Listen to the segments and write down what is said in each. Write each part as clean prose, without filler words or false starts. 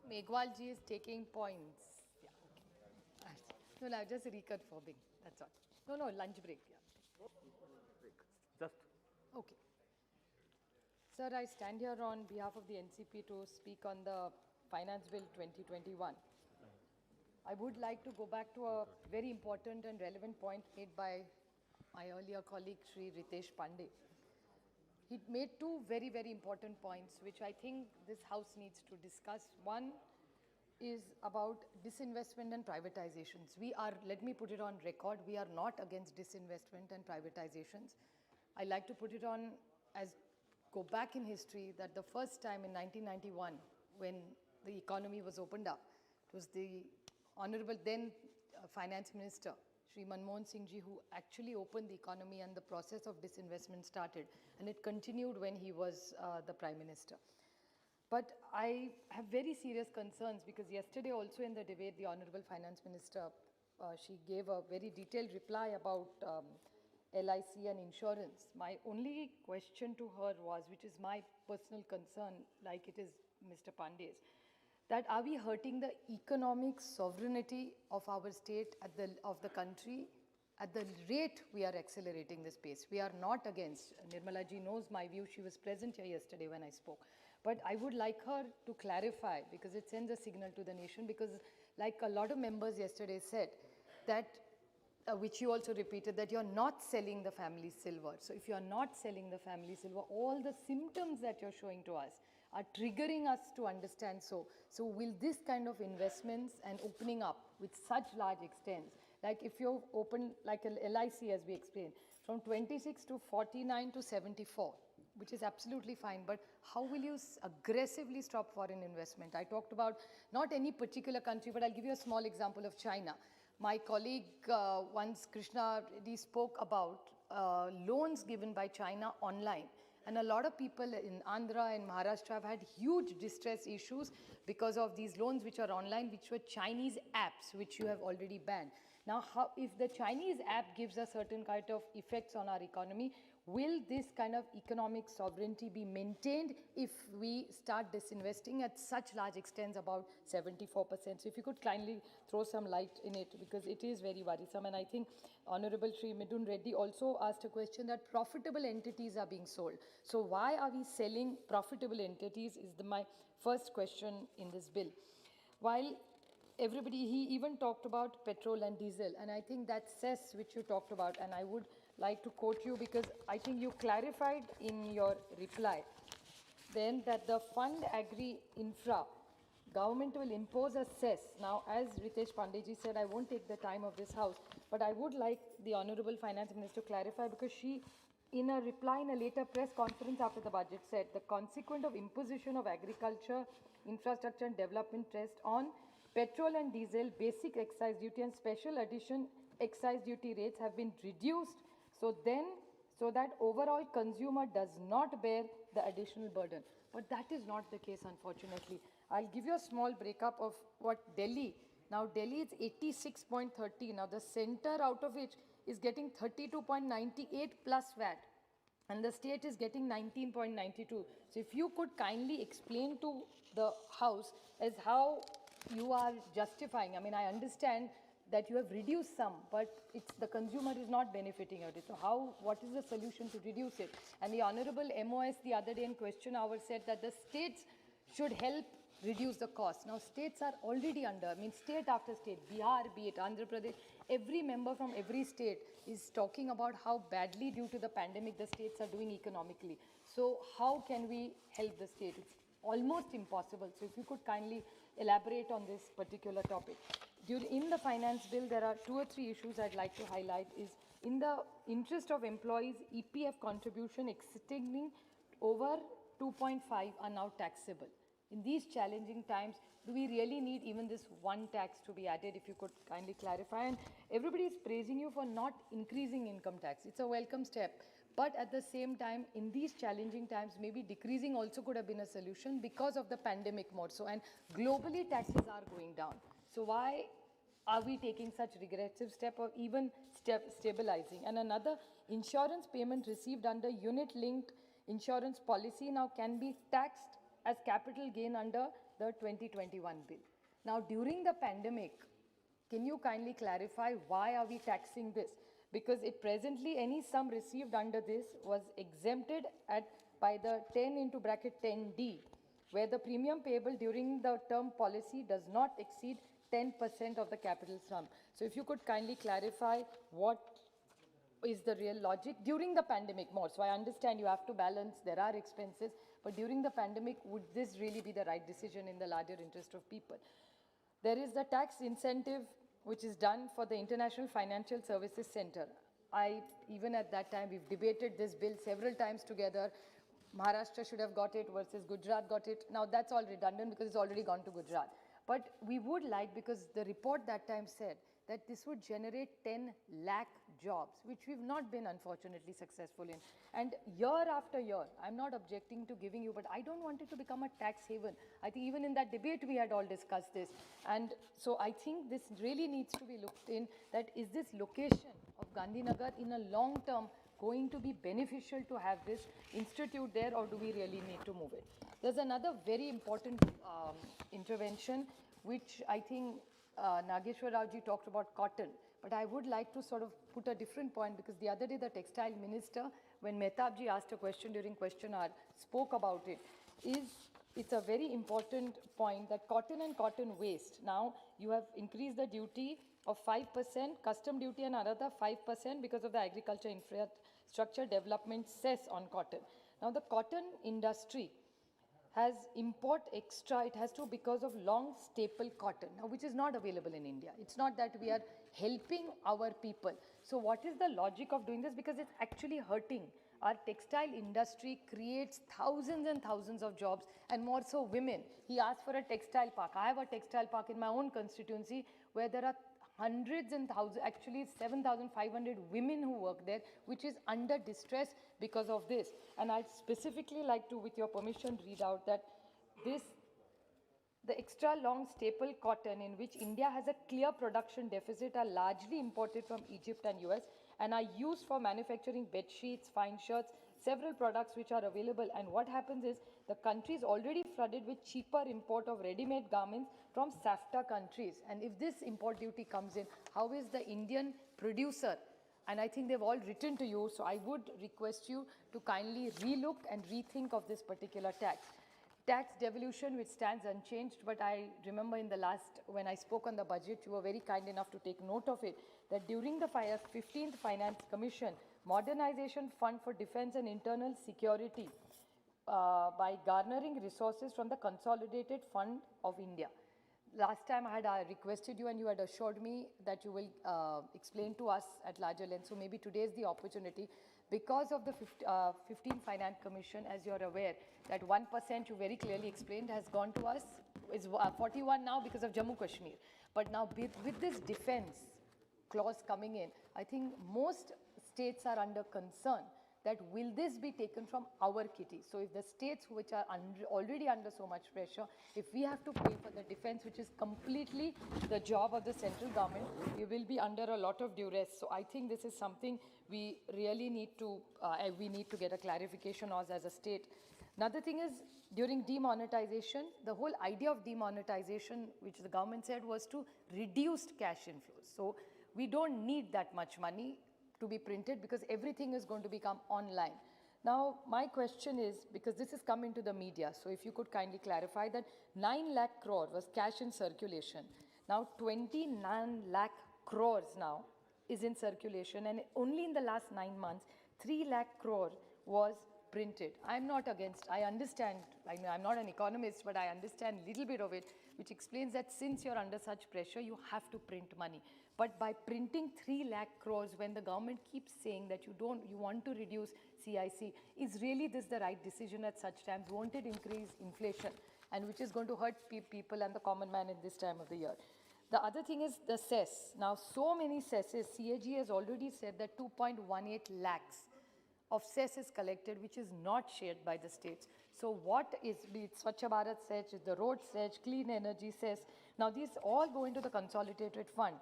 Meghwal ji is taking points. Yeah, okay. No, just reconfirming. That's all. No, lunch break. Yeah. Just. Okay. Sir, I stand here on behalf of the NCP to speak on the Finance Bill 2021. I would like to go back to a very important and relevant point made by my earlier colleague, Sri Ritesh Pandey. He made two very, very important points, which I think this House needs to discuss. One is about disinvestment and privatizations. We are, let me put it on record, we are not against disinvestment and privatizations. I like to put it on as, go back in history, that the first time in 1991, when the economy was opened up, it was the Honorable then Finance Minister, Shri Manmohan Singh ji, who actually opened the economy, and the process of disinvestment started. And it continued when he was the Prime Minister. But I have very serious concerns, because yesterday also in the debate, the Honorable Finance Minister, she gave a very detailed reply about LIC and insurance. My only question to her was, which is my personal concern, like it is Mr. Pandey's, that are we hurting the economic sovereignty of our state, of the country, at the rate we are accelerating this pace? We are not against. Nirmala ji knows my view. She was present here yesterday when I spoke. But I would like her to clarify, because it sends a signal to the nation, because like a lot of members yesterday said, that which you also repeated, that you're not selling the family silver. So if you're not selling the family silver, all the symptoms that you're showing to us are triggering us to understand so. So will this kind of investments and opening up with such large extents, like if you open like a LIC, as we explained, from 26 to 49 to 74, which is absolutely fine, but how will you aggressively stop foreign investment? I talked about not any particular country, but I'll give you a small example of China. My colleague once, Krishna Reddy, spoke about loans given by China online. And a lot of people in Andhra and Maharashtra have had huge distress issues because of these loans which are online, which were Chinese apps, which you have already banned. Now, if the Chinese app gives a certain kind of effects on our economy, will this kind of economic sovereignty be maintained if we start disinvesting at such large extents, about 74%? So if you could kindly throw some light in it, because it is very worrisome. And I think Honorable Shri Midun Reddy also asked a question that profitable entities are being sold. So why are we selling profitable entities is my first question in this bill. While everybody, he even talked about petrol and diesel, and I think that cess which you talked about, and I would like to quote you, because I think you clarified in your reply then that the fund agri infra, government will impose a cess. Now, as Ritesh Pandeyji said, I won't take the time of this House, but I would like the Honorable Finance Minister to clarify, because she, in a reply in a later press conference after the budget, said the consequent of imposition of agriculture, infrastructure and development trust on petrol and diesel, basic excise duty and special addition excise duty rates have been reduced, so that overall consumer does not bear the additional burden. But that is not the case, unfortunately. I'll give you a small breakup of what Delhi, now Delhi is 86.30, now the center out of which is getting 32.98 plus VAT, and the state is getting 19.92. So if you could kindly explain to the House as how you are justifying. I mean, I understand that you have reduced some, but it's the consumer is not benefiting out of it. So what is the solution to reduce it? And the Honorable MOS the other day in question hour said that the states should help reduce the cost. Now, states are already under, I mean, state after state, Bihar, be it Andhra Pradesh, every member from every state is talking about how badly due to the pandemic the states are doing economically. So how can we help the state? It's almost impossible. So if you could kindly elaborate on this particular topic. In the finance bill, there are 2 or 3 issues I'd like to highlight. Is in the interest of employees, EPF contribution extending over 2.5 are now taxable. In these challenging times, do we really need even this one tax to be added? If you could kindly clarify. And everybody is praising you for not increasing income tax. It's a welcome step. But at the same time, in these challenging times, maybe decreasing also could have been a solution because of the pandemic more so. And globally, taxes are going down. So why are we taking such regressive step or even stabilizing? And another, insurance payment received under unit-linked insurance policy now can be taxed as capital gain under the 2021 bill. Now, during the pandemic, can you kindly clarify why are we taxing this? Because it presently, any sum received under this was exempted by the 10 into bracket 10D, where the premium payable during the term policy does not exceed 10% of the capital sum. So if you could kindly clarify what is the real logic during the pandemic more. So I understand you have to balance, there are expenses, but during the pandemic, would this really be the right decision in the larger interest of people? There is the tax incentive which is done for the International Financial Services Center. Even at that time, we've debated this bill several times together. Maharashtra should have got it versus Gujarat got it. Now that's all redundant because it's already gone to Gujarat. But we would like, because the report that time said that this would generate 10 lakh jobs, which we've not been unfortunately successful in. And year after year, I'm not objecting to giving you, but I don't want it to become a tax haven. I think even in that debate, we had all discussed this. And so I think this really needs to be looked in, that is this location of Gandhinagar in a long term going to be beneficial to have this institute there, or do we really need to move it? There's another very important intervention, which I think Nageshwar Rao ji talked about cotton, but I would like to sort of put a different point, because the other day the textile minister, when Mehtab ji asked a question during question hour, spoke about it. It's a very important point that cotton and cotton waste, now you have increased the duty of 5%, custom duty and another 5% because of the agriculture infrastructure development cess on cotton. Now the cotton industry has import extra, it has to because of long staple cotton, now, which is not available in India. It's not that we are helping our people. So what is the logic of doing this? Because it's actually hurting. Our textile industry creates thousands and thousands of jobs, and more so women. He asked for a textile park. I have a textile park in my own constituency where there are hundreds and thousands, actually 7,500 women who work there, which is under distress because of this. And I'd specifically like to, with your permission, read out that the extra long staple cotton in which India has a clear production deficit are largely imported from Egypt and US and are used for manufacturing bed sheets, fine shirts, several products which are available. And what happens is the country is already flooded with cheaper import of ready-made garments from SAFTA countries. And if this import duty comes in, how is the Indian producer? And I think they've all written to you, so I would request you to kindly relook and rethink of this particular tax. Tax devolution, which stands unchanged, but I remember in the last, when I spoke on the budget, you were very kind enough to take note of it, that during the 15th Finance Commission, Modernization Fund for Defense and Internal Security, by garnering resources from the Consolidated Fund of India. Last time I had requested you and you had assured me that you will explain to us at larger length. So maybe today is the opportunity. Because of the 15th Finance Commission, as you're aware, that 1% you very clearly explained has gone to us, is 41 now because of Jammu Kashmir. But now with this defense clause coming in, I think most states are under concern that will this be taken from our kitty? So if the states which are already under so much pressure, if we have to pay for the defense, which is completely the job of the central government, we will be under a lot of duress. So I think this is something we really need to, get a clarification on as a state. Another thing is, during demonetization, the whole idea of demonetization, which the government said, was to reduce cash inflows. So we don't need that much money to be printed because everything is going to become online. Now, my question is, because this has come into the media, so if you could kindly clarify that 9 lakh crore was cash in circulation. Now, 29 lakh crores now is in circulation, and only in the last 9 months, 3 lakh crore was printed. I'm not against, I understand, I'm not an economist, but I understand a little bit of it, which explains that since you're under such pressure, you have to print money. But by printing 3 lakh crores, when the government keeps saying that you want to reduce CIC, is really this the right decision at such times? Won't it increase inflation? And which is going to hurt people and the common man in this time of the year. The other thing is the cess. Now, so many cesses, CAG has already said that 2.18 lakhs of cess is collected, which is not shared by the states. So what is, be it Swachh Bharat cess, the road cess, clean energy cess, now these all go into the consolidated fund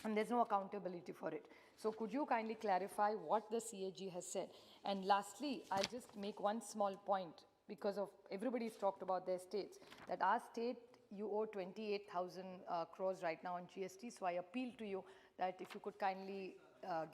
and there's no accountability for it. So could you kindly clarify what the CAG has said? And lastly, I'll just make one small point, because of, everybody's talked about their states, that our state, you owe 28,000 crores right now on GST. So I appeal to you that if you could kindly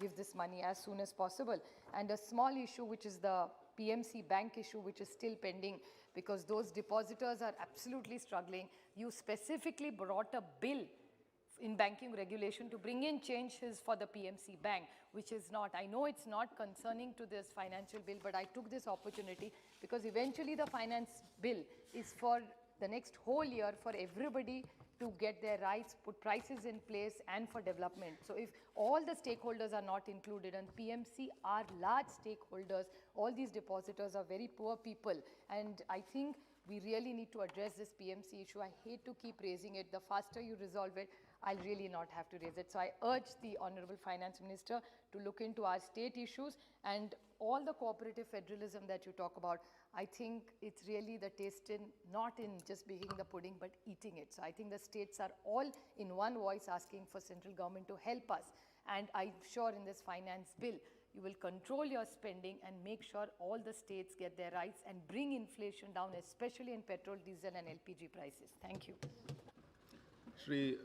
give this money as soon as possible. And a small issue, which is the PMC bank issue, which is still pending because those depositors are absolutely struggling. You specifically brought a bill in banking regulation to bring in changes for the PMC bank, which is not. I know it's not concerning to this financial bill, but I took this opportunity because eventually the finance bill is for the next whole year for everybody to get their rights, put prices in place, and for development. So if all the stakeholders are not included, and PMC are large stakeholders, all these depositors are very poor people, and I think we really need to address this PMC issue. I hate to keep raising it. The faster you resolve it, I'll really not have to raise it. So I urge the Honorable Finance Minister to look into our state issues and all the cooperative federalism that you talk about. I think it's really the taste in, not in just baking the pudding, but eating it. So I think the states are all in one voice asking for central government to help us. And I'm sure in this finance bill, you will control your spending and make sure all the states get their rights and bring inflation down, especially in petrol, diesel and LPG prices. Thank you. Shri